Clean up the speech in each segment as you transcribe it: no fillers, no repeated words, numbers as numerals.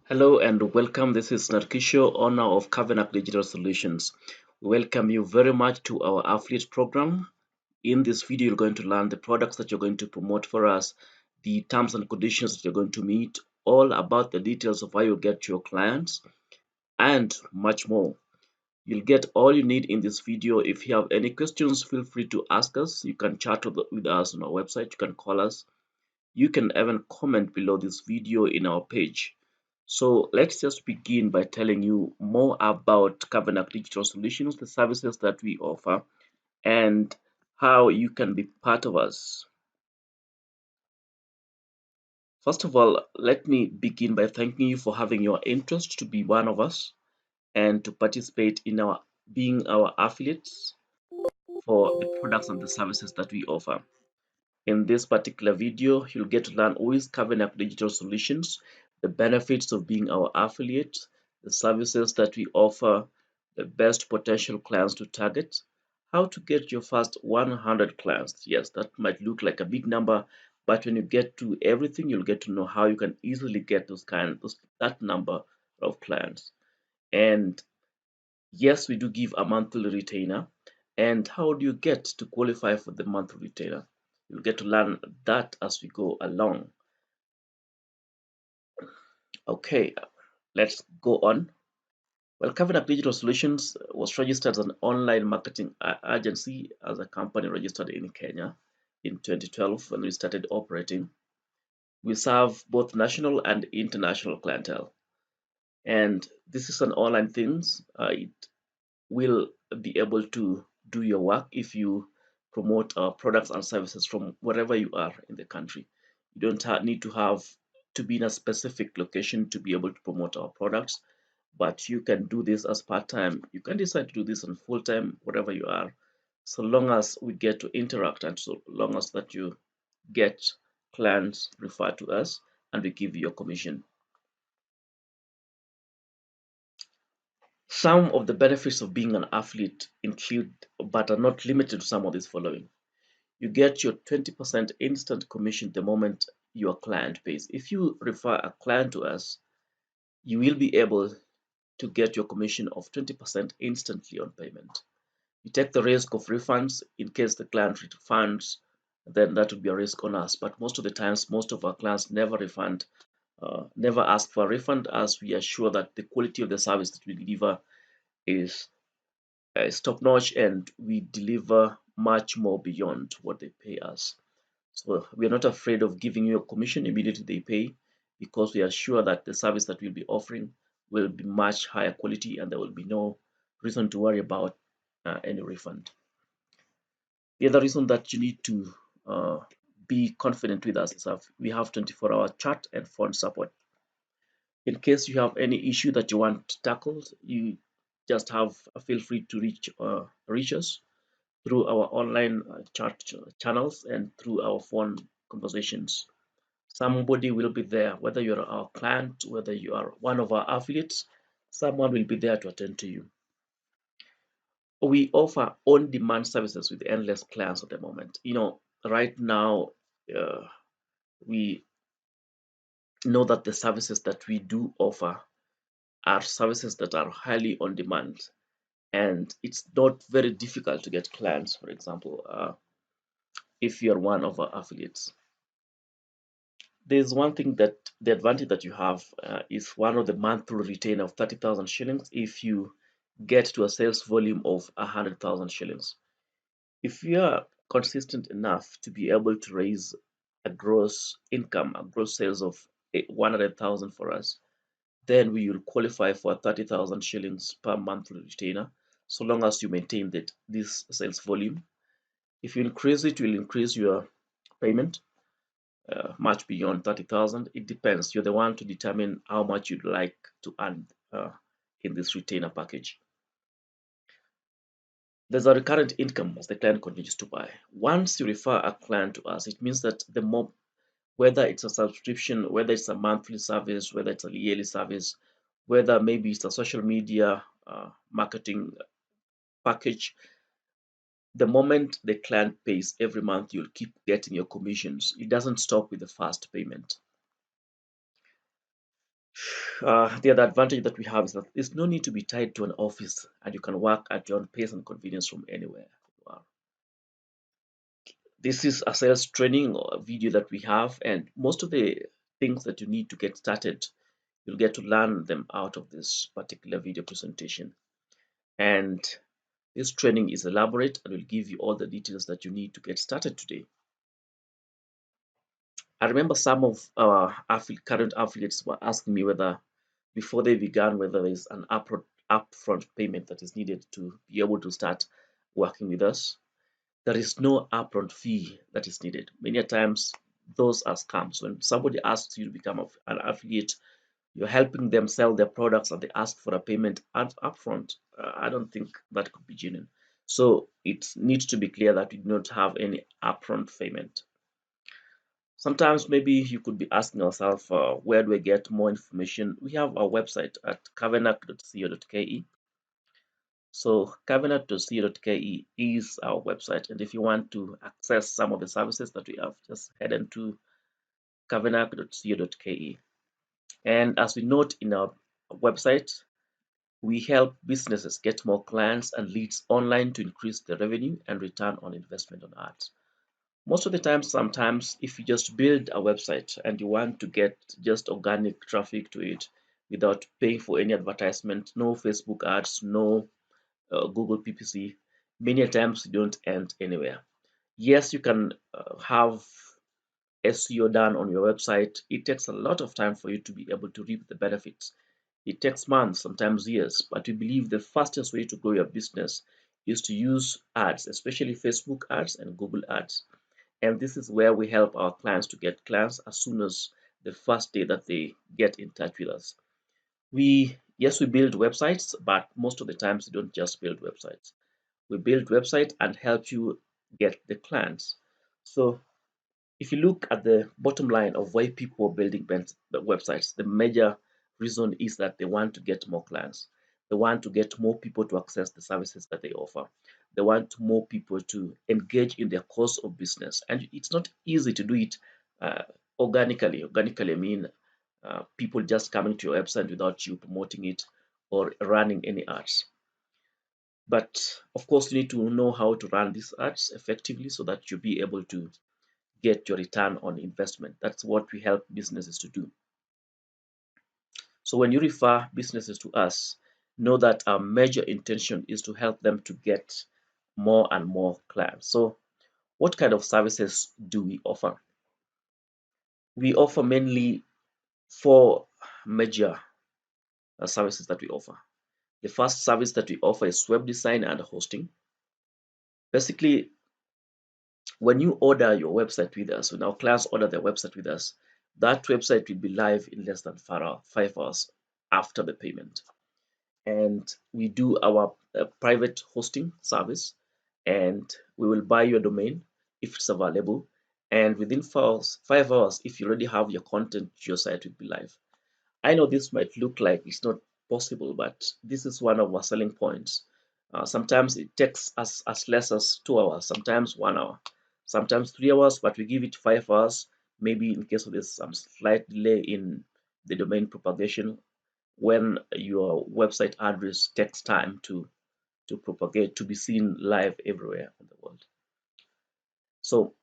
Hello and welcome. This is Narkisho, owner of Kavenacc Digital Solutions. We welcome you very much to our affiliate program. In this video, you're going to learn the products that you're going to promote for us, the terms and conditions that you're going to meet, all about the details of how you get your clients, and much more. You'll get all you need in this video. If you have any questions, feel free to ask us. You can chat with us on our website. You can call us. You can even comment below this video in our page. So let's just begin by telling you more about Kavenacc Digital Solutions, the services that we offer, and how you can be part of us. First of all, let me begin by thanking you for having your interest to be one of us and to participate in our being our affiliates for the products and the services that we offer. In this particular video, you'll get to learn who is Kavenacc Digital Solutions, the benefits of being our affiliate, the services that we offer, the best potential clients to target, how to get your first 100 clients. Yes, that might look like a big number, but when you get to everything, you'll get to know how you can easily get that number of clients. And yes, we do give a monthly retainer. And how do you get to qualify for the monthly retainer? You'll get to learn that as we go along. Okay, let's go on. Well, Kavenacc Digital Solutions was registered as an online marketing agency as a company registered in Kenya in 2012 when we started operating. We serve both national and international clientele. And this is an online thing. It will be able to do your work if you promote our products and services from wherever you are in the country. You don't need to have to be in a specific location to be able to promote our products, but you can do this as part-time. You can decide to do this on full-time, wherever you are, so long as we get to interact and so long as that you get clients referred to us and we give you a commission. Some of the benefits of being an affiliate include, but are not limited to, some of these following. You get your 20% instant commission the moment your client pays. If you refer a client to us, you will be able to get your commission of 20% instantly on payment. You take the risk of refunds in case the client refunds, then that would be a risk on us. But most of the times, most of our clients never never ask for a refund, as we are sure that the quality of the service that we deliver is top notch and we deliver much more beyond what they pay us. So we are not afraid of giving you a commission immediately they pay, because we are sure that the service that we'll be offering will be much higher quality and there will be no reason to worry about any refund. The other reason that you need to be confident with us is that we have 24-hour chat and phone support. In case you have any issue that you want tackled, you just have feel free to reach us through our online chat channels and through our phone conversations. Somebody will be there, whether you're our client, whether you are one of our affiliates, someone will be there to attend to you. We offer on-demand services with endless clients at the moment. Right now, we know that the services that we do offer are services that are highly on demand, and it's not very difficult to get clients. For example, if you're one of our affiliates, there's one thing that the advantage that you have is one of the monthly retainer of 30,000 shillings if you get to a sales volume of 100,000 shillings. If you are consistent enough to be able to raise a gross income, a gross sales of 100,000 for us, then we will qualify for 30,000 shillings per monthly retainer, so long as you maintain this sales volume. If you increase it, you will increase your payment much beyond 30,000. It depends. You're the one to determine how much you'd like to earn in this retainer package. There's a recurrent income as the client continues to buy. Once you refer a client to us, it means that the more, whether it's a subscription, whether it's a monthly service, whether it's a yearly service, whether maybe it's a social media marketing package, the moment the client pays every month, you'll keep getting your commissions. It doesn't stop with the first payment. the other advantage that we have is that there's no need to be tied to an office, and you can work at your own pace and convenience from anywhere you are. This is a sales training or a video that we have, and most of the things that you need to get started, you'll get to learn them out of this particular video presentation. And this training is elaborate and will give you all the details that you need to get started today. I remember some of our current affiliates were asking me whether, before they began, whether there's an upfront payment that is needed to be able to start working with us. There is no upfront fee that is needed. Many times, those are scams. When somebody asks you to become an affiliate, you're helping them sell their products and they ask for a payment upfront. I don't think that could be genuine. So it needs to be clear that we do not have any upfront payment. Sometimes maybe you could be asking yourself, where do I get more information? We have our website at kavenacc.co.ke. So kavenacc.co.ke is our website, and if you want to access some of the services that we have, just head into kavenacc.co.ke. And as we note in our website, we help businesses get more clients and leads online to increase their revenue and return on investment on ads. Most of the time, sometimes if you just build a website and you want to get just organic traffic to it without paying for any advertisement, no Facebook ads, no Google PPC, many times you don't end anywhere. Yes, you can have SEO done on your website. It takes a lot of time for you to be able to reap the benefits. It takes months, sometimes years, but we believe the fastest way to grow your business is to use ads, especially Facebook ads and Google ads. And this is where we help our clients to get clients as soon as the first day that they get in touch with us. Yes, we build websites, but most of the times we don't just build websites. We build websites and help you get the clients. So if you look at the bottom line of why people are building websites, the major reason is that they want to get more clients. They want to get more people to access the services that they offer. They want more people to engage in their course of business. And it's not easy to do it uh, organically. Organically, I mean people just coming to your website without you promoting it or running any ads. But of course, you need to know how to run these ads effectively so that you'll be able to get your return on investment. That's what we help businesses to do. So when you refer businesses to us, know that our major intention is to help them to get more and more clients. So what kind of services do we offer? We offer mainly four major services that we offer. The first service that we offer is web design and hosting. Basically, when you order your website with us, when our clients order their website with us, that website will be live in less than 5 hours after the payment. And we do our private hosting service, and we will buy your domain if it's available. And within 5 hours, if you already have your content, your site will be live. I know this might look like it's not possible, but this is one of our selling points. Sometimes it takes us as less as 2 hours, sometimes 1 hour, sometimes 3 hours, but we give it 5 hours. Maybe in case of this some slight delay in the domain propagation, when your website address takes time to propagate, to be seen live everywhere in the world. So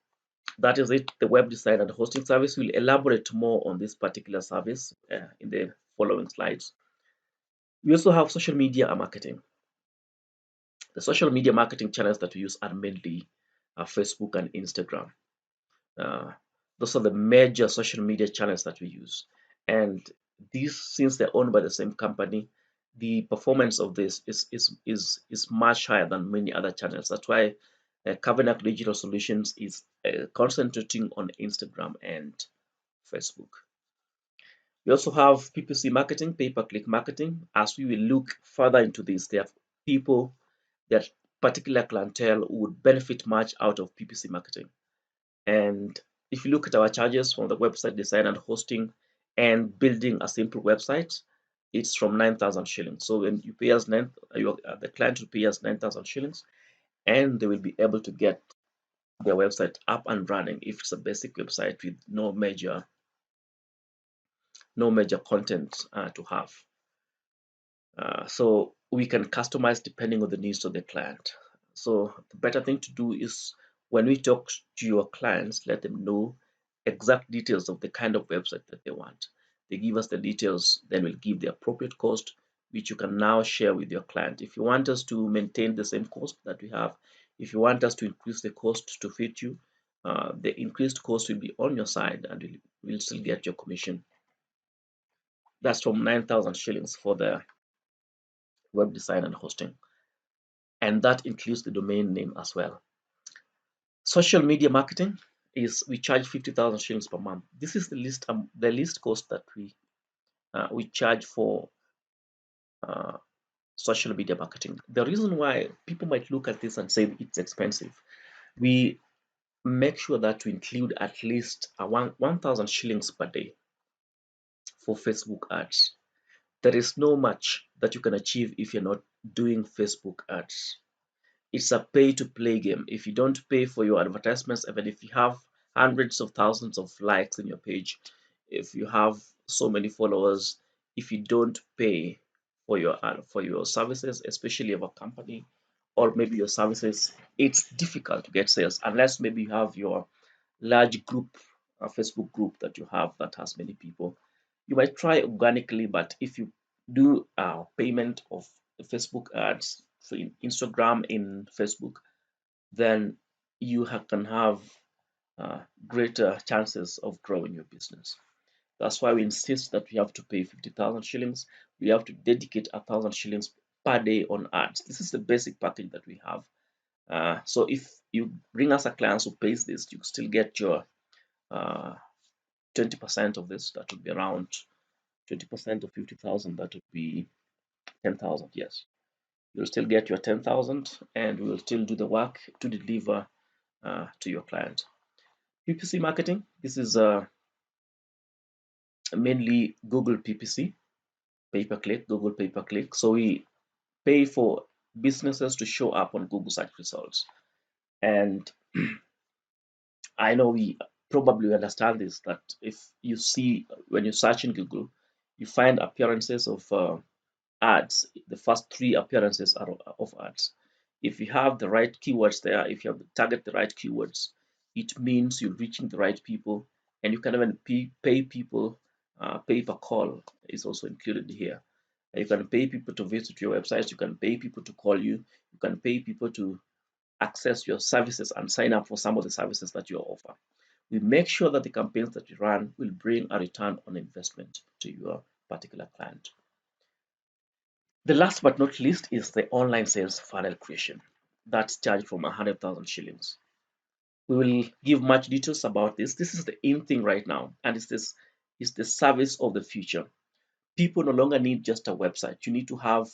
that is it, the web design and hosting service. We'll elaborate more on this particular service in the following slides. We also have social media and marketing. The social media marketing channels that we use are mainly Facebook and Instagram. Uh, those are the major social media channels that we use. And these, since they're owned by the same company, the performance of this is much higher than many other channels. That's why Kavenacc Digital Solutions is concentrating on Instagram and Facebook. We also have PPC marketing, pay-per-click marketing. As we will look further into this, there are people, that particular clientele who would benefit much out of PPC marketing. And if you look at our charges from the website design and hosting and building a simple website, it's from 9,000 shillings. So when you pay us the client will pay us 9,000 shillings, and they will be able to get their website up and running if it's a basic website with no major no major content to have. So we can customize depending on the needs of the client. So the better thing to do is when we talk to your clients, let them know exact details of the kind of website that they want. They give us the details, then we'll give the appropriate cost, which you can now share with your client. If you want us to maintain the same cost that we have, if you want us to increase the cost to fit you, the increased cost will be on your side and we'll still get your commission. That's from 9,000 shillings for the web design and hosting. And that includes the domain name as well. Social media marketing is we charge 50,000 shillings per month. This is the least cost that we charge for uh, social media marketing. The reason why people might look at this and say it's expensive, we make sure that we include at least 1,000 shillings per day for Facebook ads. There is no much that you can achieve if you're not doing Facebook ads. It's a pay to play game. If you don't pay for your advertisements, even if you have hundreds of thousands of likes in your page, if you have so many followers, if you don't pay for your services, especially of a company or maybe your services, it's difficult to get sales unless maybe you have your large group, a Facebook group that you have that has many people. You might try organically, but if you do payment of Facebook ads for Instagram in Facebook, then you can have greater chances of growing your business. That's why we insist that we have to pay 50,000 shillings. We have to dedicate 1,000 shillings per day on ads. This is the basic package that we have. So if you bring us a client who pays this, you still get your 20% of this. That would be around 20% of 50,000. That would be 10,000. Yes, you'll still get your 10,000, and we will still do the work to deliver to your client. PPC marketing. This is mainly Google PPC, pay per click, Google pay per click. So we pay for businesses to show up on Google search results. And I know we probably understand this, that if you see when you search in Google, you find appearances of ads. The first three appearances are of ads. If you have the right keywords there, if you have target the right keywords, it means you're reaching the right people, and you can even pay people. Pay per call is also included here. You can pay people to visit your website. You can pay people to call you. You can pay people to access your services and sign up for some of the services that you offer. We make sure that the campaigns that you run will bring a return on investment to your particular client. The last but not least is the online sales funnel creation. That's charged from 100,000 shillings. We will give much details about this. This is the in thing right now, and it's the service of the future. People no longer need just a website. You need to have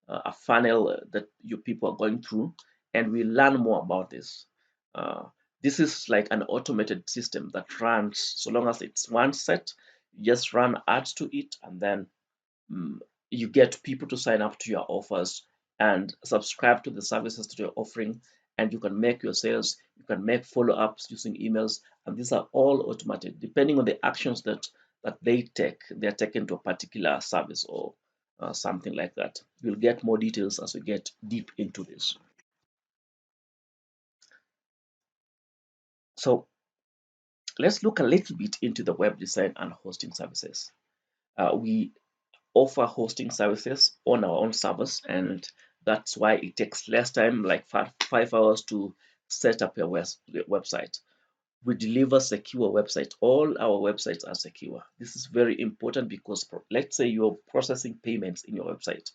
a funnel that your people are going through, and we learn more about this. Uh, this is like an automated system that runs, so long as it's one set, you just run ads to it, and then you get people to sign up to your offers and subscribe to the services that you're offering, and you can make your sales, you can make follow-ups using emails, and these are all automated depending on the actions that they take. They're taken to a particular service or something like that. You'll get more details as we get deep into this. So let's look a little bit into the web design and hosting services. We offer hosting services on our own servers, and that's why it takes less time, like 5 hours to set up your website. We deliver secure website. All our websites are secure. This is very important because let's say you're processing payments in your website.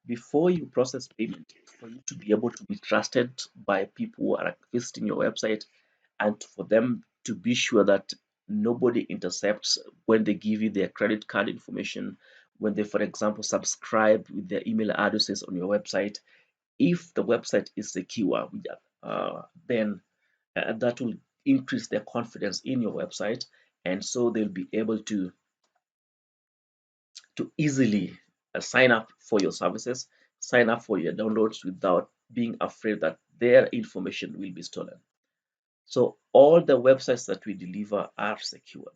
Before you process payment, for you to be able to be trusted by people who are visiting your website, and for them to be sure that nobody intercepts when they give you their credit card information, when they, for example, subscribe with their email addresses on your website. If the website is secure, then that will increase their confidence in your website, and so they'll be able to easily sign up for your services, sign up for your downloads without being afraid that their information will be stolen. So all the websites that we deliver are secured.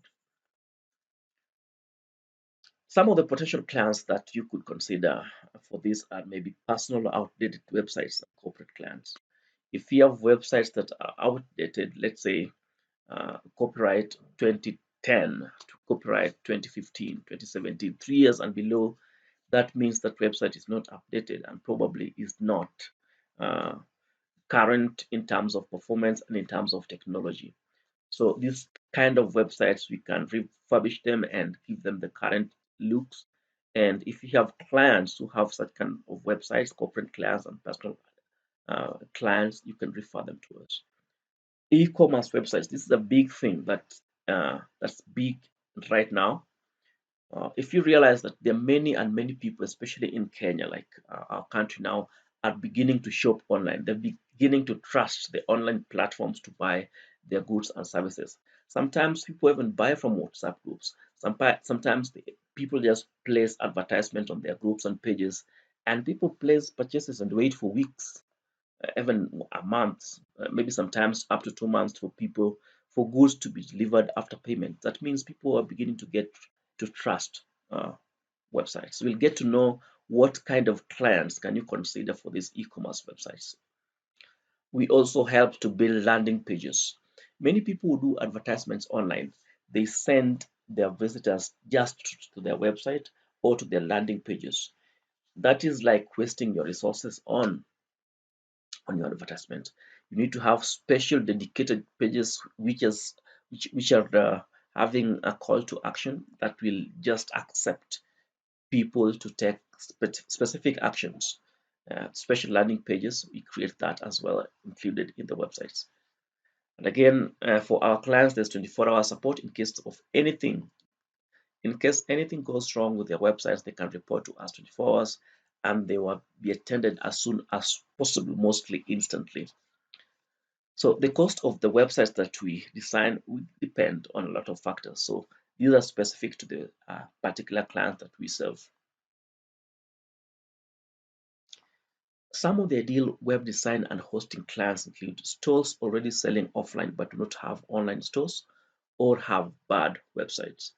Some of the potential clients that you could consider for this are maybe personal outdated websites and corporate clients. If you have websites that are outdated, let's say copyright 2010 to copyright 2015, 2017, 3 years and below, that means that website is not updated and probably is not uh, current in terms of performance and in terms of technology. So these kind of websites, we can refurbish them and give them the current looks. And if you have clients who have such kind of websites, corporate clients and personal clients, you can refer them to us. E-commerce websites. This is a big thing that's big right now. If you realize that there are many and many people, especially in Kenya, like our country now, are beginning to shop online. They're beginning to trust the online platforms to buy their goods and services. Sometimes people even buy from WhatsApp groups. Sometimes people just place advertisement on their groups and pages, and people place purchases and wait for weeks, even a month, maybe sometimes up to 2 months for people for goods to be delivered after payment. That means people are beginning to get to trust uh, websites. We'll get to know what kind of clients can you consider for these e-commerce websites. We also help to build landing pages. Many people who do advertisements online, they send their visitors just to their website or to their landing pages. That is like wasting your resources on your advertisement. You need to have special dedicated pages which are having a call to action that will just accept people to take specific actions. Special landing pages, we create that as well, included in the websites. And again, for our clients, there's 24-hour support in case of anything. In case anything goes wrong with their websites, they can report to us 24 hours and they will be attended as soon as possible, mostly instantly. So the cost of the websites that we design will depend on a lot of factors. So these are specific to the particular client that we serve. Some of the ideal web design and hosting clients include stores already selling offline but do not have online stores or have bad websites.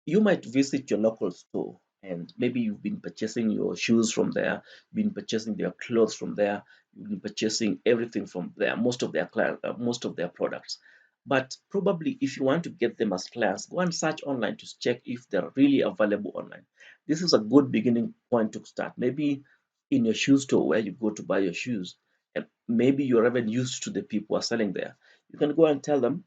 You might visit your local store and maybe you've been purchasing your shoes from there, been purchasing their clothes from there, you've been purchasing everything from there, most of their clients, most of their products. But probably if you want to get them as clients, go and search online to check if they're really available online. This is a good beginning point to start. Maybe in your shoe store where you go to buy your shoes, and maybe you're even used to the people who are selling there. You can go and tell them,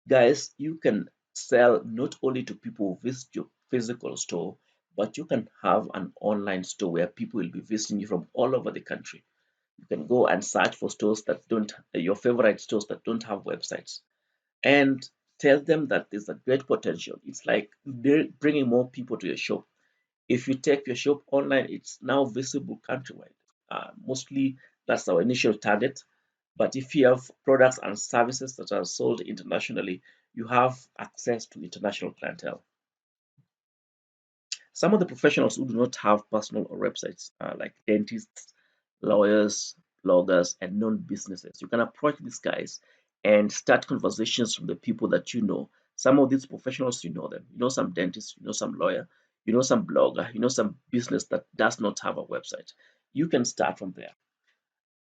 guys, you can sell not only to people who visit your physical store, but you can have an online store where people will be visiting you from all over the country. You can go and search for stores that don't, your favorite stores that don't have websites, and tell them that there's a great potential. It's like bringing more people to your shop. If you take your shop online, it's now visible countrywide. Mostly that's our initial target. But if you have products and services that are sold internationally, you have access to international clientele. Some of the professionals who do not have personal or websites are like dentists, lawyers, bloggers, and known businesses. You can approach these guys and start conversations from the people that you know. Some of these professionals, you know them. You know some dentists, you know some lawyer, you know some blogger, you know some business that does not have a website. You can start from there.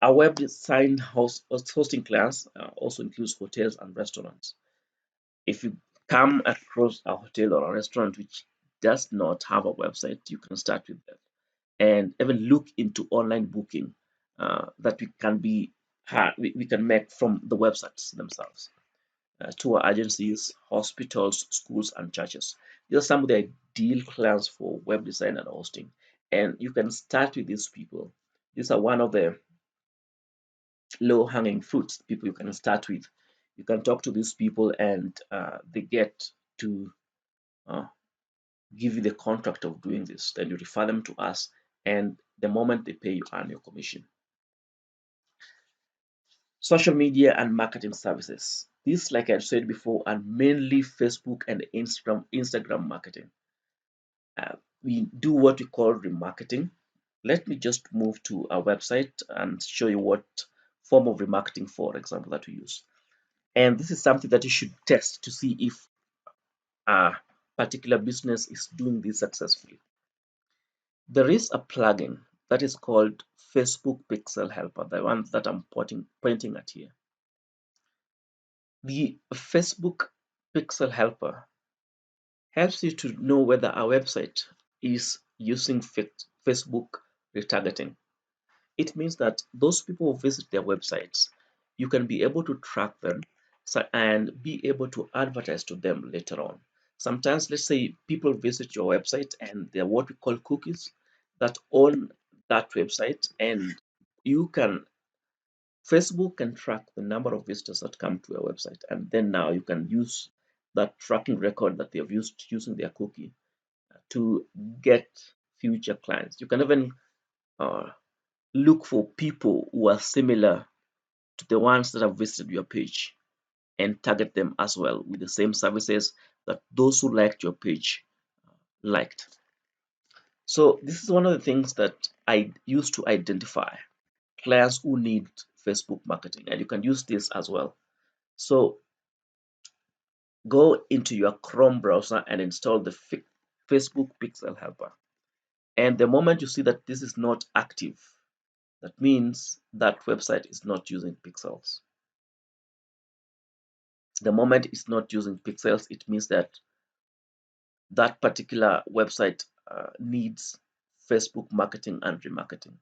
Our web design hosting class also includes hotels and restaurants. If you come across a hotel or a restaurant which does not have a website, you can start with that and even look into online booking that we can make from the websites themselves. Tour agencies, hospitals, schools, and churches. These are some of the ideal clients for web design and hosting, and you can start with these people. These are one of the low hanging fruits people you can start with. You can talk to these people and they get to uh, give you the contract of doing this. Then you refer them to us, and the moment they pay, you earn your commission. Social media and marketing services. These, like I said before, are mainly Facebook and Instagram marketing. We do what we call remarketing. Let me just move to our website and show you what form of remarketing, for example, that we use. And this is something that you should test to see if a particular business is doing this successfully. There is a plugin that is called Facebook Pixel Helper, the one that I'm pointing at here. The Facebook Pixel Helper helps you to know whether a website is using Facebook retargeting. It means that those people who visit their websites, you can be able to track them and be able to advertise to them later on. Sometimes, let's say people visit your website and they're what we call cookies that own that website, and you can Facebook can track the number of visitors that come to your website, and then now you can use that tracking record that they have used using their cookie to get future clients. You can even uh, look for people who are similar to the ones that have visited your page and target them as well with the same services that those who liked your page liked. So this is one of the things that I use to identify clients who need Facebook marketing, and you can use this as well. So go into your Chrome browser and install the Facebook Pixel Helper. And the moment you see that this is not active, that means that website is not using pixels. The moment it's not using pixels, it means that that particular website needs Facebook marketing and remarketing.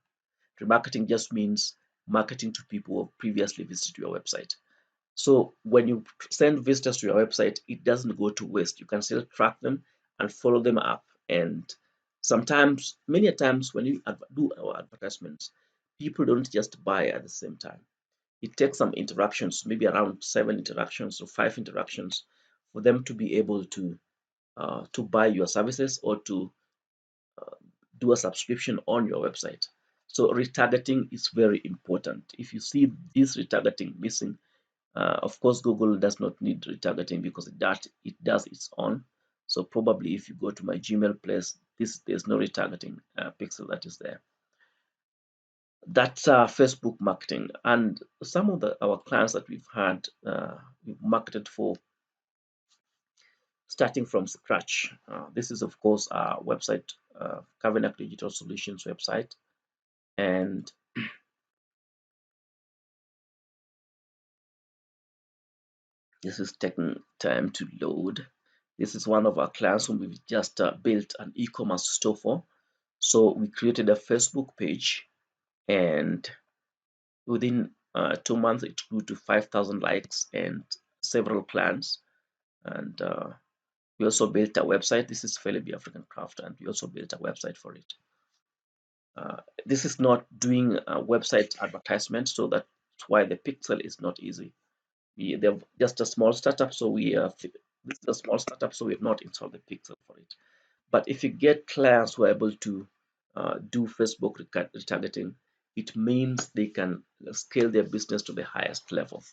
Remarketing just means marketing to people who have previously visited your website. So when you send visitors to your website, it doesn't go to waste. You can still track them and follow them up. And sometimes, many times, when you do our advertisements, people don't just buy at the same time. It takes some interactions, maybe around 7 interactions or 5 interactions, for them to be able to buy your services or to do a subscription on your website. So retargeting is very important. If you see this retargeting missing, of course, Google does not need retargeting because it does its own. So probably if you go to my Gmail place, there's no retargeting pixel that is there. That's Facebook marketing, and some of our clients that we've had, we've marketed for starting from scratch. This is of course our website, Kavenacc Digital Solutions website, and this is taking time to load. This is one of our clients whom we've just built an e-commerce store for. So we created a Facebook page, and within 2 months, it grew to 5,000 likes and several clients. And we also built a website. This is Felibi African Craft, and we also built a website for it. This is not doing a website advertisement, so that's why the pixel is not easy. They're just a small startup, so this is a small startup, so we have not installed the pixel for it. But if you get clients who are able to do Facebook retargeting, it means they can scale their business to the highest level.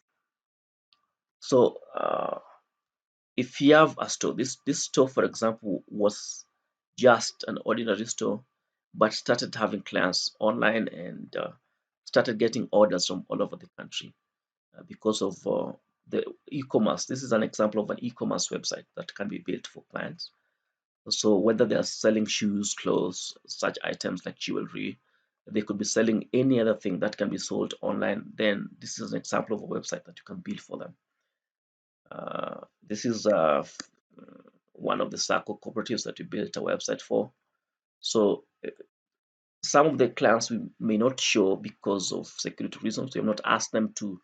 So if you have a store, this store, for example, was just an ordinary store, but started having clients online and started getting orders from all over the country because of the e-commerce. This is an example of an e-commerce website that can be built for clients. So whether they are selling shoes, clothes, such items like jewelry, they could be selling any other thing that can be sold online, then this is an example of a website that you can build for them. This is one of the Sacco cooperatives that we built a website for. So some of the clients we may not show because of security reasons. We have not asked them to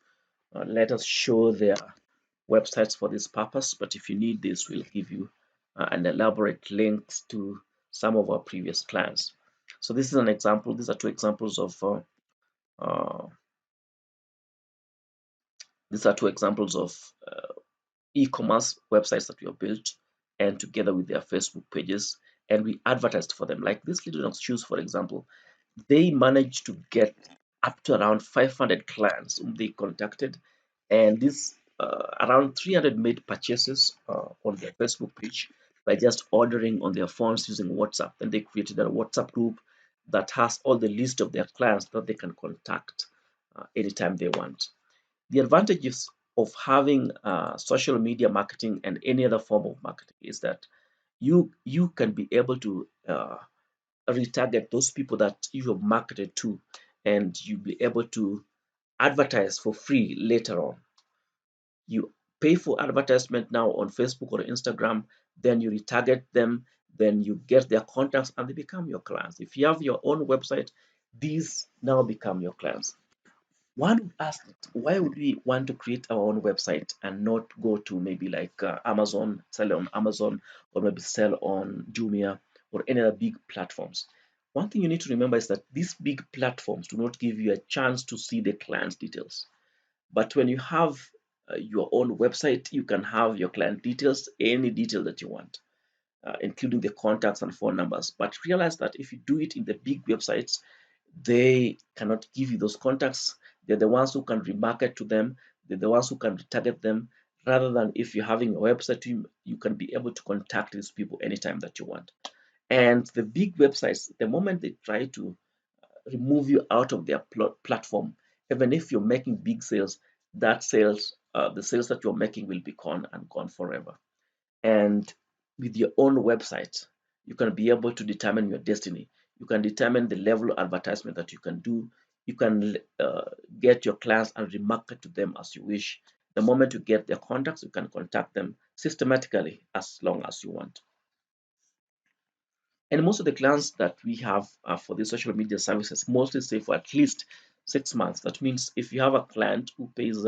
let us show their websites for this purpose, but if you need this, we'll give you an elaborate links to some of our previous clients. So this is an example. These are two examples of uh, e-commerce websites that we have built, and together with their Facebook pages, and we advertised for them. Like this Little Knox shoes, for example, they managed to get up to around 500 clients whom they contacted, and this around 300 made purchases on their Facebook page by just ordering on their phones using WhatsApp. Then they created a WhatsApp group that has all the list of their clients that they can contact anytime they want. The advantages of having social media marketing and any other form of marketing is that you can be able to retarget those people that you have marketed to, and you'll be able to advertise for free later on. You pay for advertisement now on Facebook or Instagram, then you retarget them, then you get their contacts and they become your clients. If you have your own website, these now become your clients. One would ask, why would we want to create our own website and not go to maybe like Amazon, sell on Amazon, or maybe sell on Jumia or any other big platforms? One thing you need to remember is that these big platforms do not give you a chance to see the client's details. But when you have your own website, you can have your client details, any detail that you want, including the contacts and phone numbers. But realize that if you do it in the big websites, they cannot give you those contacts. They're the ones who can remarket to them. They're the ones who can retarget them. Rather than if you're having a website, you can be able to contact these people anytime that you want. And the big websites, the moment they try to remove you out of their platform, even if you're making big sales, that sales, the sales that you're making will be gone and gone forever. And with your own website, you can be able to determine your destiny. You can determine the level of advertisement that you can do. You can get your clients and remarket to them as you wish. The moment you get their contacts, you can contact them systematically as long as you want. And most of the clients that we have for the social media services mostly stay for at least 6 months. That means if you have a client who pays,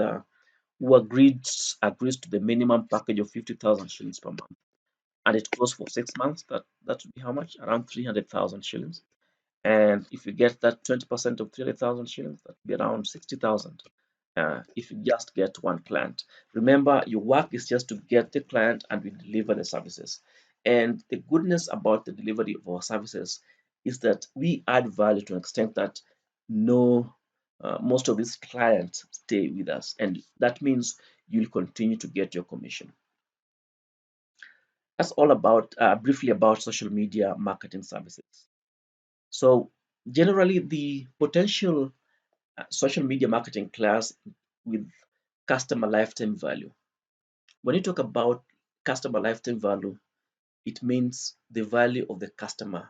who agrees to the minimum package of 50,000 shillings per month, and it goes for 6 months, that would be how much? Around 300,000 shillings. And if you get that 20% of 300,000 shillings, that would be around 60,000. If you just get one client. Remember, your work is just to get the client and we deliver the services. And the goodness about the delivery of our services is that we add value to an extent that no, most of these clients stay with us. And that means you'll continue to get your commission. That's all about briefly about social media marketing services. So generally, the potential social media marketing class with customer lifetime value. When you talk about customer lifetime value, it means the value of the customer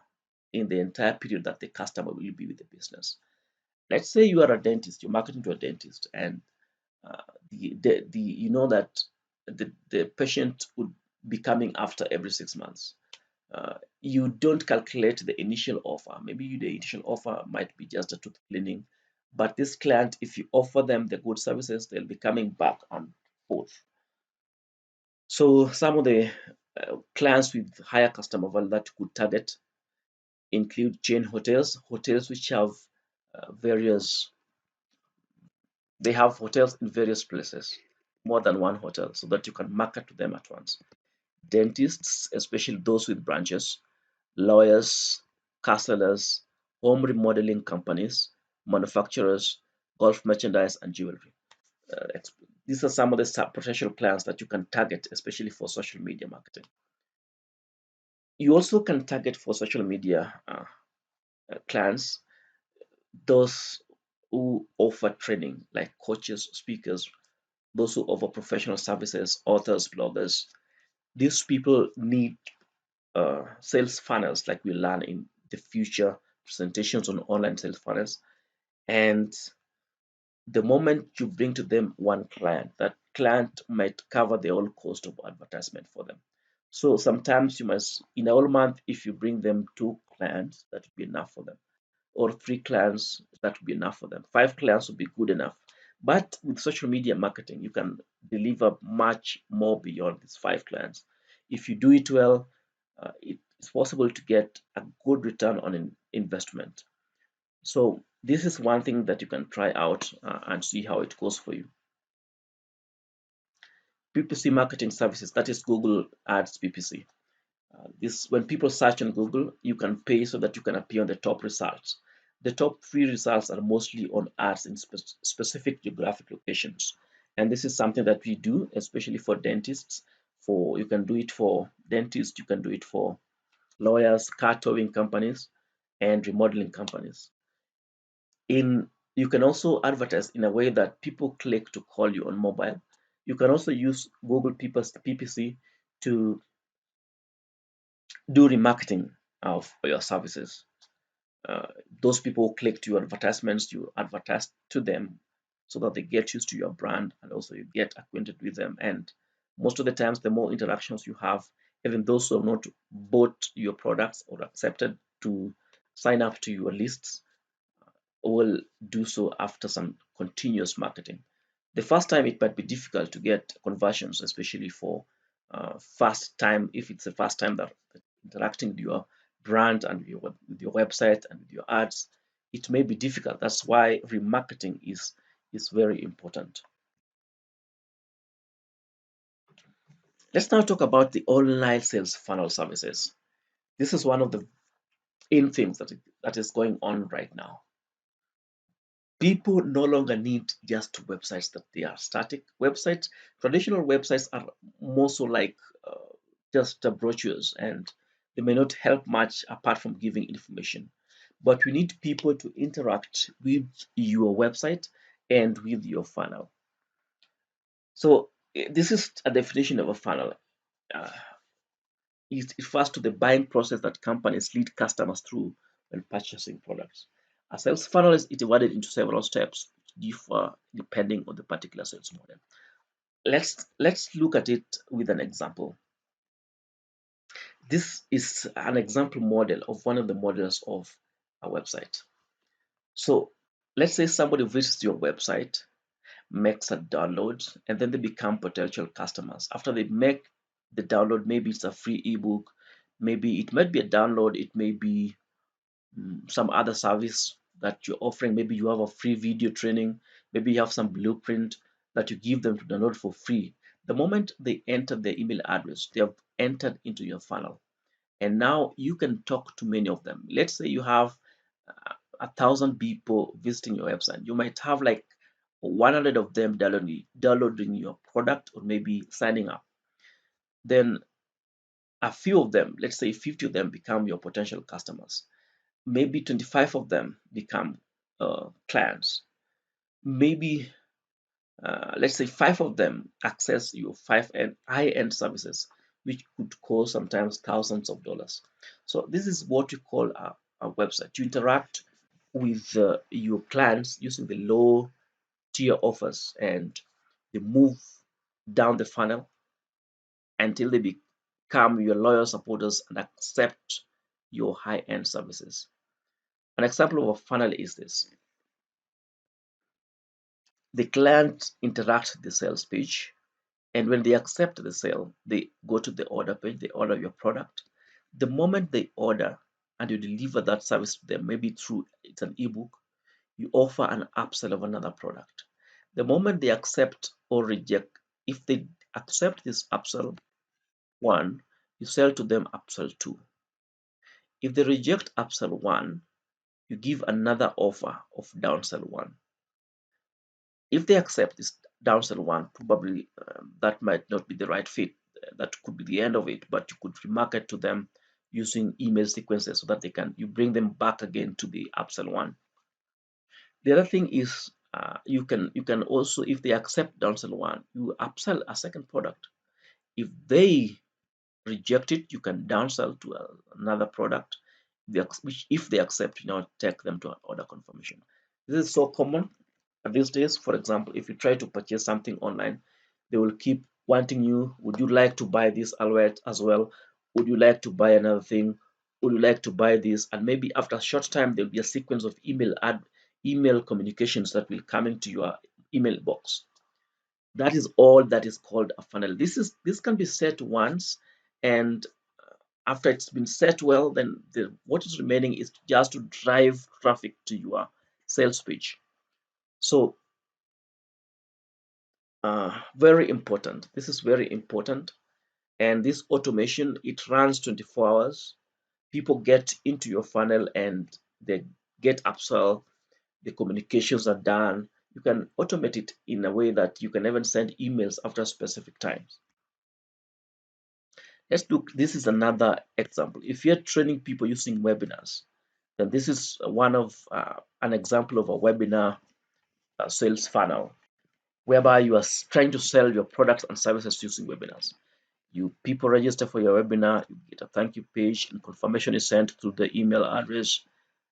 in the entire period that the customer will be with the business. Let's say you are a dentist, you're marketing to a dentist, and you know that the patient would be coming after every 6 months. You don't calculate the initial offer. Maybe the initial offer might be just a tooth cleaning, but this client, if you offer them the good services, they'll be coming back and forth. So some of the clients with higher customer value that you could target include chain hotels, hotels which have various, they have hotels in various places, more than one hotel, so that you can market to them at once. Dentists, especially those with branches, lawyers, car sellers, home remodeling companies, manufacturers, golf merchandise, and jewelry. These are some of the potential clients that you can target, especially for social media marketing. You also can target for social media clients those who offer training, like coaches, speakers, those who offer professional services, authors, bloggers. These people need sales funnels, like we learn in the future presentations on online sales funnels. And the moment you bring to them one client, that client might cover the whole cost of advertisement for them. So sometimes you must, in a whole month, if you bring them 2 clients, that would be enough for them, or 3 clients, that would be enough for them. 5 clients would be good enough. But with social media marketing, you can deliver much more beyond these 5 clients. If you do it well, it's possible to get a good return on an investment. So this is one thing that you can try out and see how it goes for you. PPC marketing services, that is Google Ads PPC. This, when people search on Google, you can pay so that you can appear on the top results. The top 3 results are mostly on ads in specific geographic locations, and this is something that we do, especially for dentists. For you can do it for dentists, you can do it for lawyers, car towing companies, and remodeling companies. In You can also advertise in a way that people click to call you on mobile. You can also use Google PPC to do remarketing of your services. Uh, those people who click to your advertisements, you advertise to them so that they get used to your brand and also you get acquainted with them. And most of the times, the more interactions you have, even those who have not bought your products or accepted to sign up to your lists, will do so after some continuous marketing. The first time it might be difficult to get conversions, especially for first time, if it's the first time that interacting with your brand and with your website and with your ads, it may be difficult. That's why remarketing is very important. Let's now talk about the online sales funnel services. This is one of the in things that is going on right now. People no longer need just websites that they are static websites. Traditional websites are more so like just brochures, and they may not help much apart from giving information. But we need people to interact with your website and with your funnel. So this is a definition of a funnel. Uh, it refers to the buying process that companies lead customers through when purchasing products. A sales funnel is divided into several steps, differ depending on the particular sales model. Let's look at it with an example. This is an example model of one of the models of a website. So let's say somebody visits your website, makes a download, and then they become potential customers. After they make the download, maybe it's a free ebook, maybe it might be a download, it may be some other service that you're offering. Maybe you have a free video training, maybe you have some blueprint that you give them to download for free. The moment they enter their email address, they have entered into your funnel. And now you can talk to many of them. Let's say you have 1,000 people visiting your website. You might have like 100 of them downloading your product or maybe signing up. Then a few of them, let's say 50 of them, become your potential customers. Maybe 25 of them become clients. Maybe let's say 5 of them access your five and high-end services, which could cost sometimes thousands of dollars. So this is what you call a website. You interact with your clients using the low tier offers, and they move down the funnel until they become your loyal supporters and accept your high-end services. An example of a funnel is this. The client interacts with the sales page, and when they accept the sale, they go to the order page, they order your product. The moment they order and you deliver that service to them, maybe through it's an ebook, you offer an upsell of another product. The moment they accept or reject, if they accept this upsell one, you sell to them upsell two. If they reject upsell one, you give another offer of downsell one. If they accept this downsell one, probably that might not be the right fit. That could be the end of it, but you could remarket to them using email sequences so that you bring them back again to the upsell one. The other thing is you can also, if they accept downsell one, you upsell a second product. If they reject it, you can downsell to another product. Which, if they accept, you now take them to an order confirmation. This is so common these days. For example, if you try to purchase something online, they will keep wanting you. Would you like to buy this alert as well? Would you like to buy another thing? Would you like to buy this? And maybe after a short time, there'll be a sequence of email communications that will come into your email box. That is all that is called a funnel. This can be set once, and after it's been set well, then what is remaining is just to drive traffic to your sales page. So very important. This is very important. And this automation, it runs 24 hours. People get into your funnel and they get upsell. The communications are done. You can automate it in a way that you can even send emails after specific times. Let's look. This is another example. If you're training people using webinars, then this is one of an example of a webinar sales funnel, whereby you are trying to sell your products and services using webinars. You people register for your webinar, you get a thank you page, and confirmation is sent through the email address.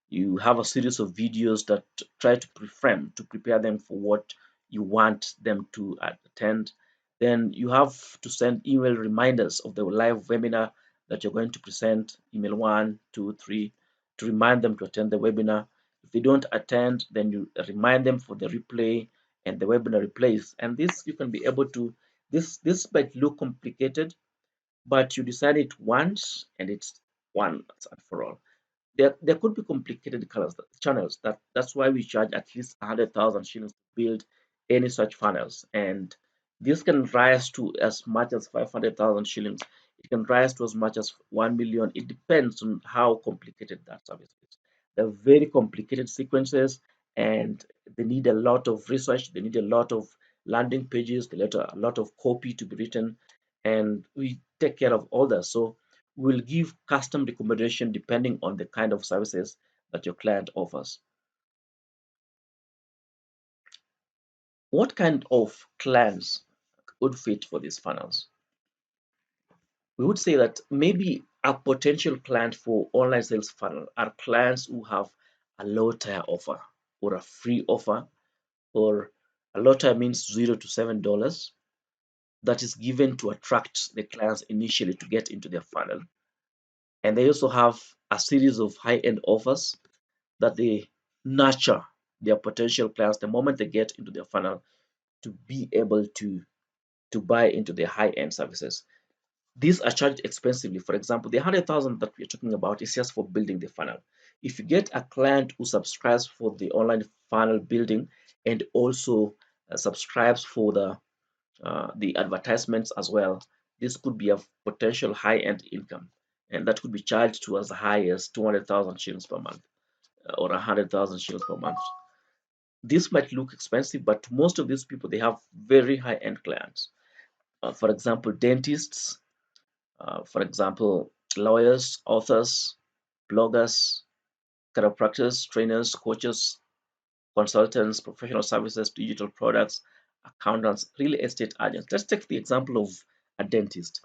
You have a series of videos that try to pre-frame to prepare them for what you want them to attend. Then you have to send email reminders of the live webinar that you're going to present, email 1, 2, 3, to remind them to attend the webinar. If they don't attend, then you remind them for the replay and the webinar replays. And this you can be able to, this might look complicated, but you decide it once and it's once and for all. There could be complicated colors channels. That's why we charge at least 100,000 shillings to build any such funnels, and this can rise to as much as 500,000 shillings. It can rise to as much as 1 million. It depends on how complicated that service is. They're very complicated sequences, and they need a lot of research. They need a lot of landing pages. They need a lot of copy to be written, and we take care of all that. So we'll give custom recommendation depending on the kind of services that your client offers. What kind of clients would fit for these funnels? We would say that maybe a potential client for online sales funnel are clients who have a low tier offer or a free offer, or a low tier means $0 to $7 that is given to attract the clients initially to get into their funnel. And they also have a series of high-end offers that they nurture their potential clients the moment they get into their funnel to be able to buy into their high-end services. These are charged expensively. For example, the 100,000 that we're talking about is just for building the funnel. If you get a client who subscribes for the online funnel building and also subscribes for the advertisements as well, this could be a potential high-end income, and that could be charged to as high as 200,000 shillings per month, or 100,000 shillings per month. This might look expensive, but most of these people, they have very high-end clients. For example, dentists, for example, lawyers, authors, bloggers, chiropractors, trainers, coaches, consultants, professional services, digital products, accountants, real estate agents. Let's take the example of a dentist.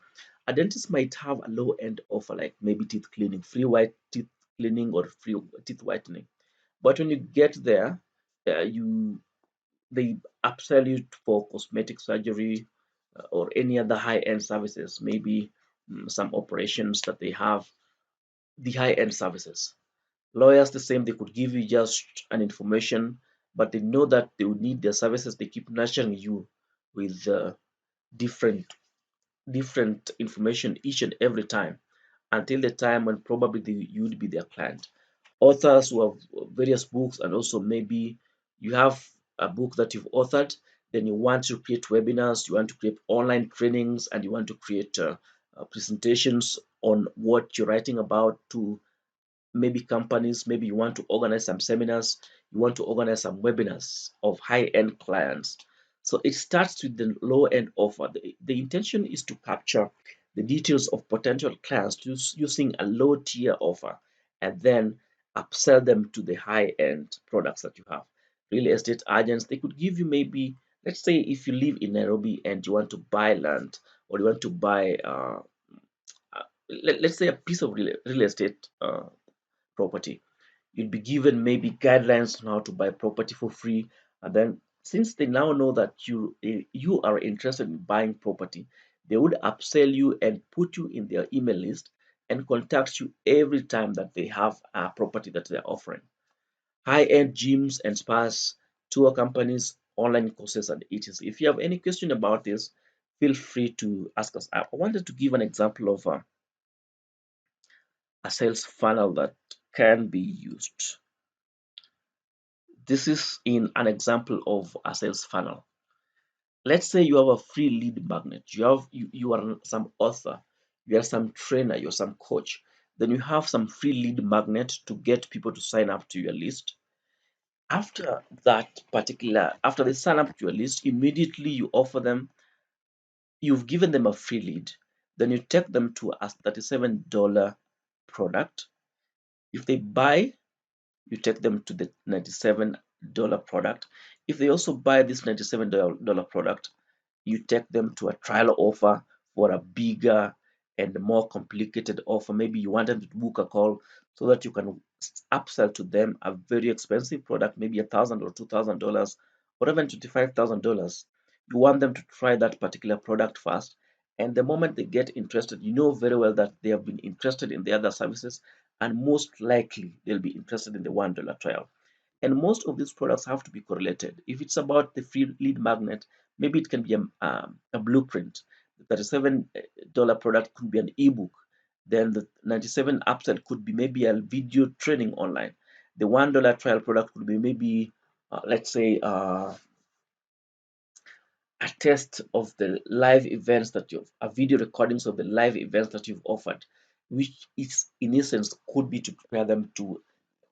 A dentist might have a low-end offer like maybe teeth cleaning, free white teeth cleaning or free teeth whitening. But when you get there, you they upsell you for cosmetic surgery, or any other high-end services, maybe some operations that they have, the high-end services. Lawyers, the same, they could give you just an information, but they know that they would need their services. They keep nurturing you with different different information each and every time until the time when probably you'd be their client. Authors who have various books, and also maybe you have a book that you've authored, then you want to create webinars, you want to create online trainings, and you want to create presentations on what you're writing about to maybe companies. Maybe you want to organize some seminars, you want to organize some webinars of high-end clients. So it starts with the low-end offer. The intention is to capture the details of potential clients using a low-tier offer, and then upsell them to the high-end products that you have. Real estate agents, they could give you maybe, let's say if you live in Nairobi and you want to buy land, or you want to buy let's say a piece of real estate property, you'll be given maybe guidelines on how to buy property for free. And then since they now know that you are interested in buying property, they would upsell you and put you in their email list and contact you every time that they have a property that they're offering. High-end gyms and spas, tour companies, online courses, and etc. If you have any question about this, feel free to ask us. I wanted to give an example of a sales funnel that can be used. This is in an example of a sales funnel. Let's say you have a free lead magnet. You are some author, you are some trainer, you're some coach. Then you have some free lead magnet to get people to sign up to your list. After they sign up to your list, immediately you offer them, you've given them a free lead. Then you take them to a $37 product. If they buy, you take them to the $97 product. If they also buy this $97 product, you take them to a trial offer for a bigger and more complicated offer. Maybe you want them to book a call so that you can upsell to them a very expensive product, maybe $1,000 or $2,000 or even $25,000. You want them to try that particular product first. And the moment they get interested, you know very well that they have been interested in the other services, and most likely they'll be interested in the $1 trial. And most of these products have to be correlated. If it's about the free lead magnet, maybe it can be a blueprint. The $37 product could be an ebook. Then the 97 upsell could be maybe a video training online. The $1 trial product could be maybe, let's say, a test of the live events that you've, a video recordings of the live events that you've offered, which is in essence could be to prepare them to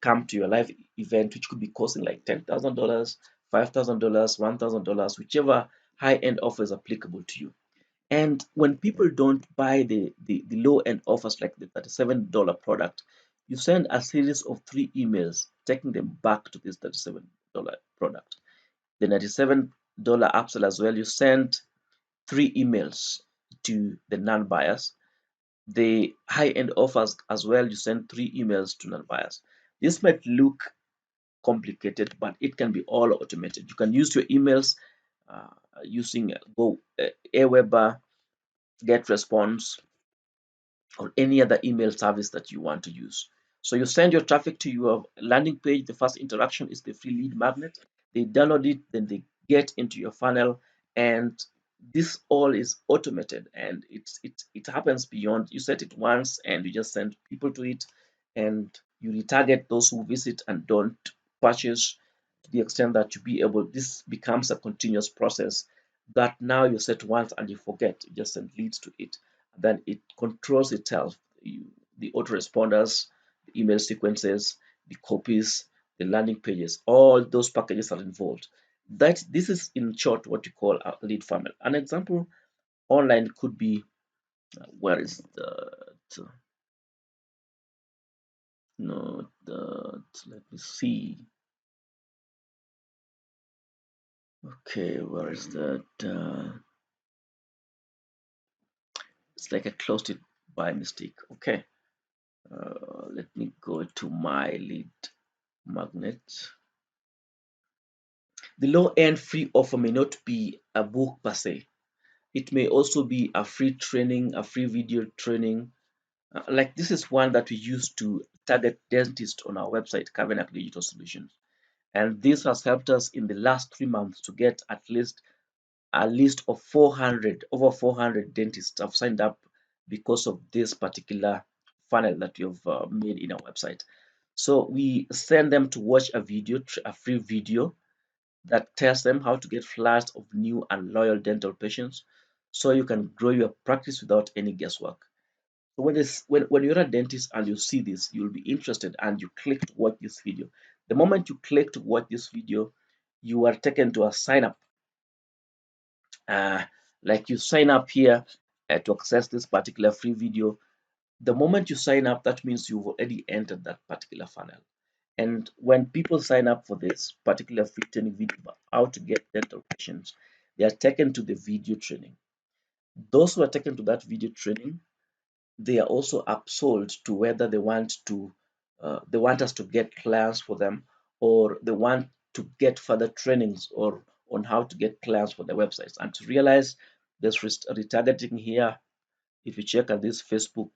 come to your live event, which could be costing like $10,000, $5,000, $1,000, whichever high-end offer is applicable to you. And when people don't buy the low-end offers like the $37 product, you send a series of 3 emails taking them back to this $37 product. The $97 upsell as well, you send 3 emails to the non-buyers. The high-end offers as well, you send 3 emails to non-buyers. This might look complicated, but it can be all automated. You can use your emails uh, using Go Aweber, GetResponse, or any other email service that you want to use. So you send your traffic to your landing page. The first interaction is the free lead magnet. They download it, then they get into your funnel, and this all is automated, and it happens beyond. You set it once and you just send people to it, and you retarget those who visit and don't purchase to the extent that you be able. This becomes a continuous process that now you set once and you forget. You just send leads to it, then it controls itself. The autoresponders, the email sequences, the copies, the landing pages, all those packages are involved. That this is in short what you call a lead funnel. An example online could be where is the no the let me see. Okay, where is that? It's like I closed it by mistake. Okay, let me go to my lead magnet. The low-end free offer may not be a book per se. It may also be a free training, a free video training. Like this is one that we use to target dentists on our website, Kavenacc Digital Solutions. And this has helped us in the last 3 months to get at least a list of 400, over 400 dentists have signed up because of this particular funnel that you've made in our website. So we send them to watch a video, a free video that tells them how to get flashes of new and loyal dental patients so you can grow your practice without any guesswork. So when you're a dentist and you see this, you'll be interested and you click to watch this video. The moment you click to watch this video, you are taken to a sign up. Uh, like you sign up here to access this particular free video. The moment you sign up, that means you've already entered that particular funnel. And when people sign up for this particular free training video about how to get dental patients, they are taken to the video training. Those who are taken to that video training, they are also upsold to whether they want us to get clients for them, or they want to get further trainings or on how to get clients for their websites. And to realize there's retargeting here. If you check on this Facebook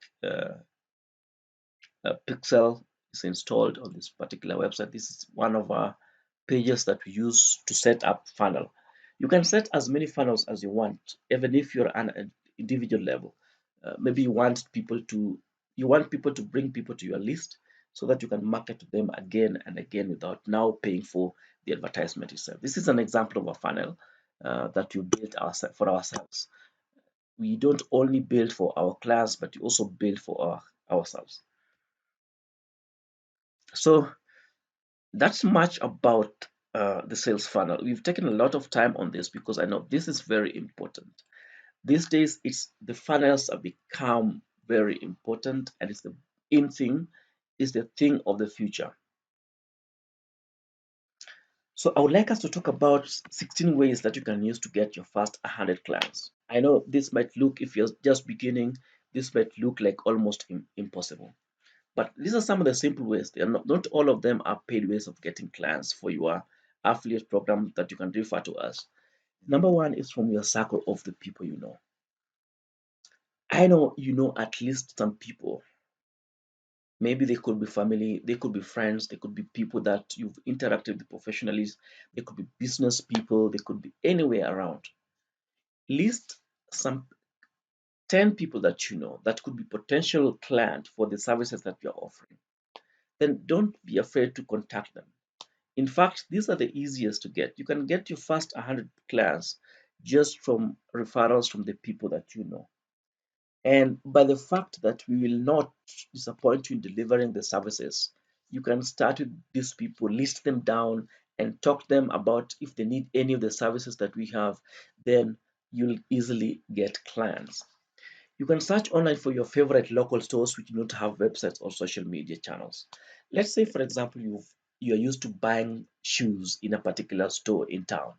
pixel is installed on this particular website. This is one of our pages that we use to set up funnel. You can set as many funnels as you want, even if you're an individual level. Maybe you want people to bring people to your list so that you can market to them again and again without now paying for the advertisement itself. This is an example of a funnel that we built for ourselves. We don't only build for our clients, but we also build for ourselves. So that's much about the sales funnel. We've taken a lot of time on this because I know this is very important. These days, the funnels have become very important, and it's the in thing, is the thing of the future. So I would like us to talk about 16 ways that you can use to get your first 100 clients. I know this might look, if you're just beginning, this might look like almost impossible. But these are some of the simple ways. They are not all of them are paid ways of getting clients for your affiliate program that you can refer to us. Number one is from your circle of the people you know. I know you know at least some people. Maybe they could be family, they could be friends, they could be people that you've interacted with professionally, they could be business people, they could be anywhere around. List some 10 people that you know that could be potential client for the services that you're offering. Then don't be afraid to contact them. In fact, these are the easiest to get. You can get your first 100 clients just from referrals from the people that you know. And by the fact that we will not disappoint you in delivering the services, you can start with these people, list them down, and talk to them about if they need any of the services that we have, then you'll easily get clients. You can search online for your favorite local stores which do not have websites or social media channels. Let's say, for example, you're used to buying shoes in a particular store in town,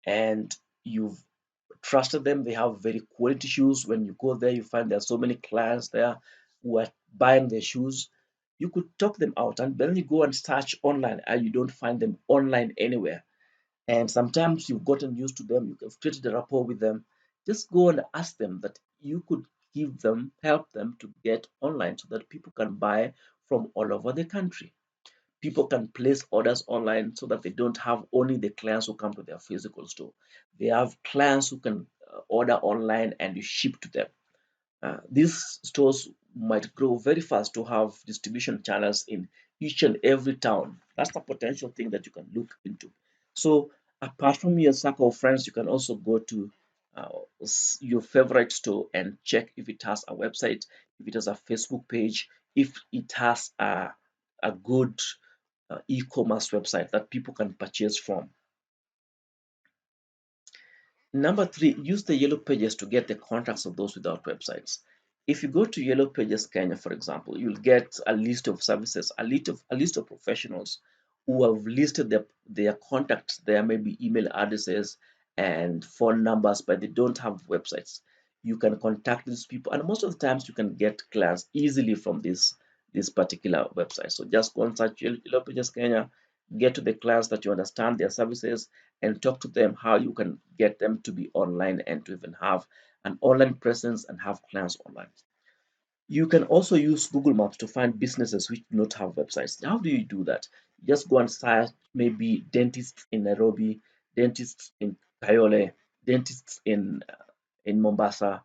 and you've trusted them. They have very quality shoes. When you go there, you find there are so many clients there who are buying their shoes. You could talk them out, and then you go and search online, and you don't find them online anywhere. And sometimes you've gotten used to them, you've created a rapport with them. Just go and ask them that you could help them to get online so that people can buy from all over the country. People can place orders online so that they don't have only the clients who come to their physical store. They have clients who can order online and you ship to them. These stores might grow very fast to have distribution channels in each and every town. That's the potential thing that you can look into. So, apart from your circle of friends, you can also go to your favorite store and check if it has a website, if it has a Facebook page, if it has a good e-commerce website that people can purchase from. Number three, use the yellow pages to get the contacts of those without websites. If you go to Yellow Pages Kenya, for example, you'll get a list of services, a list of professionals who have listed their contacts there, maybe email addresses and phone numbers, but they don't have websites. You can contact these people, and most of the times you can get clients easily from this particular website. So just go and search Yellow Pages Kenya, get to the clients that you understand their services, and talk to them how you can get them to be online and to even have an online presence and have clients online. You can also use Google Maps to find businesses which do not have websites. How do you do that? Just go and search maybe dentists in Nairobi, dentists in Kayole, dentists in Mombasa,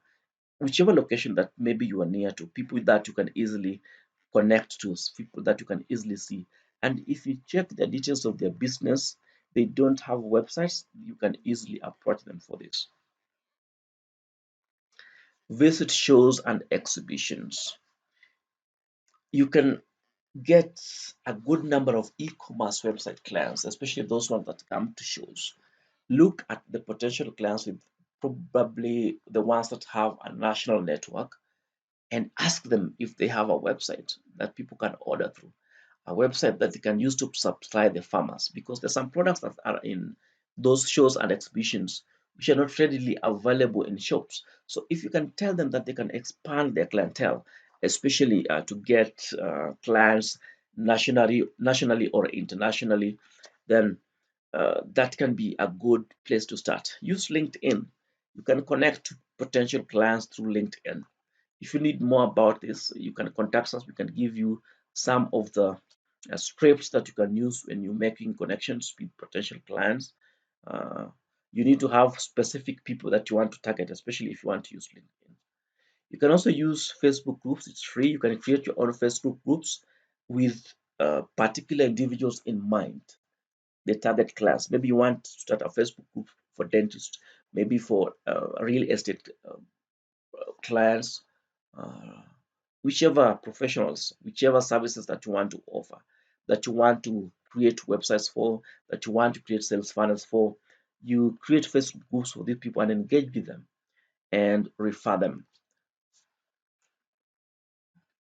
whichever location that maybe you are near to, people that you can easily connect to, people that you can easily see. And if you check the details of their business, they don't have websites, you can easily approach them for this. Visit shows and exhibitions. You can get a good number of e-commerce website clients, especially those ones that come to shows. Look at the potential clients with probably the ones that have a national network and ask them if they have a website that people can order through, a website that they can use to supply the farmers, because there's some products that are in those shows and exhibitions which are not readily available in shops. So if you can tell them that they can expand their clientele, especially to get clients nationally or internationally, then that can be a good place to start. Use LinkedIn. You can connect to potential clients through LinkedIn. If you need more about this, you can contact us. We can give you some of the scripts that you can use when you're making connections with potential clients. Uh, you need to have specific people that you want to target, especially if you want to use LinkedIn. You can also use Facebook groups. It's free. You can create your own Facebook groups with particular individuals in mind, the target class. Maybe you want to start a Facebook group for dentists, maybe for real estate clients, uh, whichever professionals, whichever services that you want to offer, that you want to create websites for, that you want to create sales funnels for. You create Facebook groups for these people and engage with them and refer them.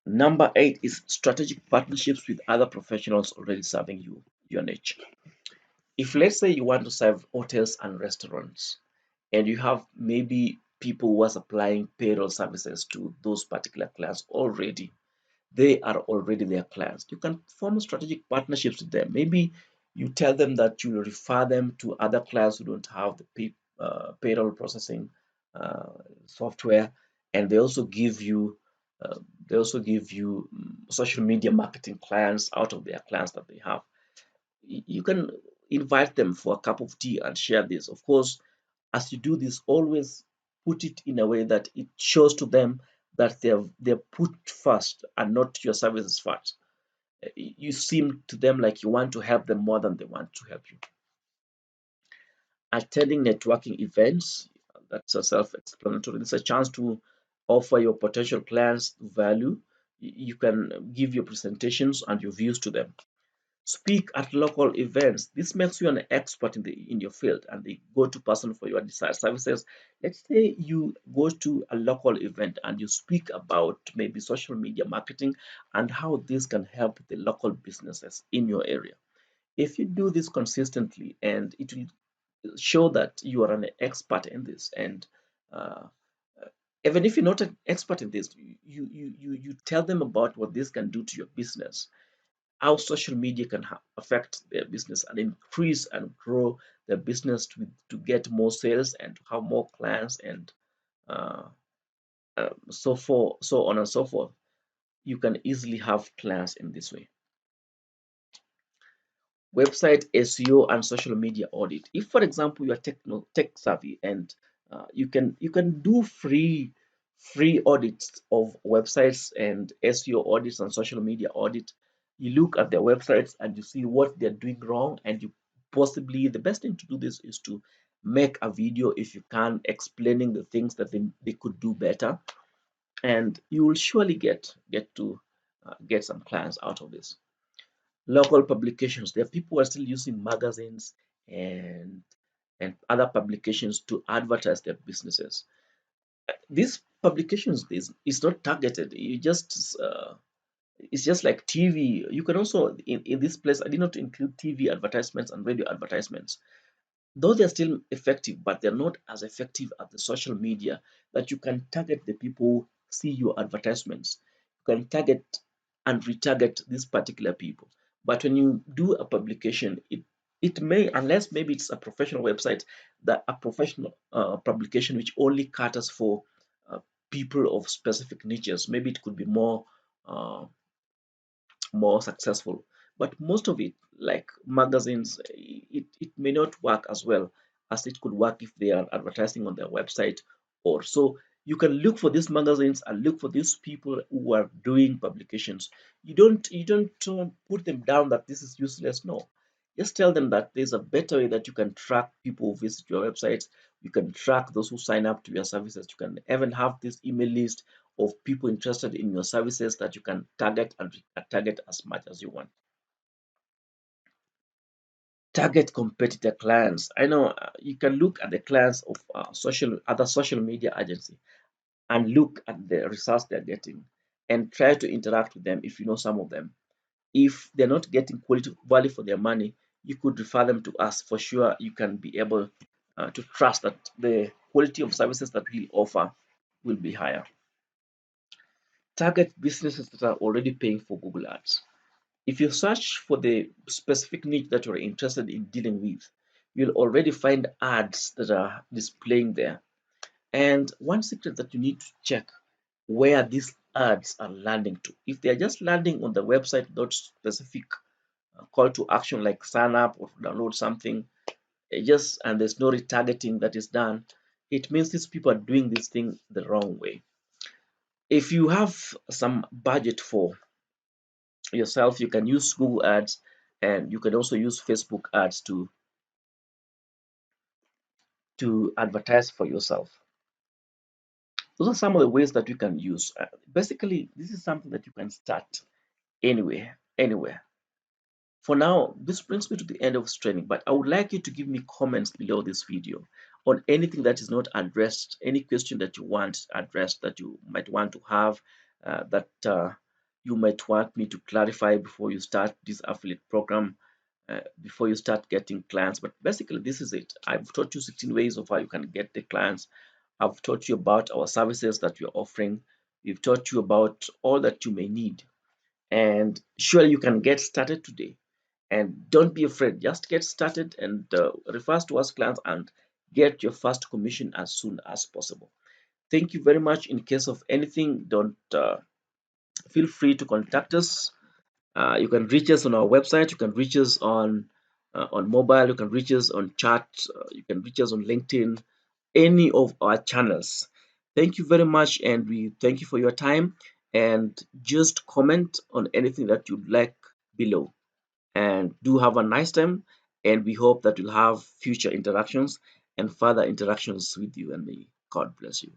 Number eight is strategic partnerships with other professionals already serving your niche. If let's say you want to serve hotels and restaurants, and you have maybe people who are supplying payroll services to those particular clients already, they are already their clients. You can form strategic partnerships with them. Maybe you tell them that you will refer them to other clients who don't have the payroll processing uh, software, and uh, they also give you social media marketing clients out of their clients that they have. You can invite them for a cup of tea and share this. Of course, as you do this, always put it in a way that it shows to them that they're put first and not your services first. You seem to them like you want to help them more than they want to help you. Attending networking events, that's a self-explanatory. It's a chance to offer your potential clients value. You can give your presentations and your views to them. Speak at local events. This makes you an expert in your field and the go-to person for your desired services. Let's say you go to a local event and you speak about maybe social media marketing and how this can help the local businesses in your area. If you do this consistently, and it will show that you are an expert in this, and uh, even if you're not an expert in this, you tell them about what this can do to your business, how social media can affect their business and increase and grow their business to get more sales and to have more clients, and uh, so on and so forth. You can easily have clients in this way. Website SEO and social media audit. If, for example, you are tech savvy, and you can do free audits of websites and SEO audits and social media audit. You look at their websites and you see what they're doing wrong, and you possibly, the best thing to do this is to make a video, if you can, explaining the things that they could do better, and you will surely get some clients out of this. Local publications, there are people who are still using magazines and other publications to advertise their businesses. These publications is not targeted. You just it's just like TV. You can also, in this place, I did not include TV advertisements and radio advertisements, though they're still effective, but they're not as effective as the social media, that you can target the people who see your advertisements. You can target and retarget these particular people. But when you do a publication, it may, unless maybe it's a professional website, that a professional publication which only caters for uh, people of specific niches, maybe it could be uh, more successful. But most of it, like magazines, it may not work as well as it could work if they are advertising on their website. Or so you can look for these magazines and look for these people who are doing publications. You don't put them down that this is useless. No, just tell them that there's a better way that you can track people who visit your websites. You can track those who sign up to your services. You can even have this email list of people interested in your services that you can target and target as much as you want. Target competitor clients. I know you can look at the clients of other social media agency and look at the results they're getting and try to interact with them if you know some of them. If they're not getting quality value for their money, you could refer them to us. For sure, you can be able to trust that the quality of services that we offer will be higher. Target businesses that are already paying for Google Ads. If you search for the specific niche that you're interested in dealing with, you'll already find ads that are displaying there. And one secret that you need to check where these ads are landing to. If they are just landing on the website without specific call to action like sign up or download something, just and there's no retargeting that is done, it means these people are doing this thing the wrong way. If you have some budget for yourself, you can use Google Ads, and you can also use Facebook ads to advertise for yourself. Those are some of the ways that you can use. Basically, this is something that you can start anywhere. For now, this brings me to the end of this training, but I would like you to give me comments below this video on anything that is not addressed, any question that you want addressed, that you might want to have, that you might want me to clarify before you start this affiliate program. before you start getting clients. But basically, this is it. I've taught you 16 ways of how you can get the clients. I've taught you about our services that we're offering. We've taught you about all that you may need. And surely you can get started today. And don't be afraid. Just get started and refer to us clients and get your first commission as soon as possible. Thank you very much. In case of anything, don't feel free to contact us. You can reach us on our website. You can reach us on mobile. You can reach us on chat. You can reach us on LinkedIn. Any of our channels. Thank you very much, and we thank you for your time. And just comment on anything that you'd like below. And do have a nice time. And we hope that you'll have future interactions and further interactions with you. And may God bless you.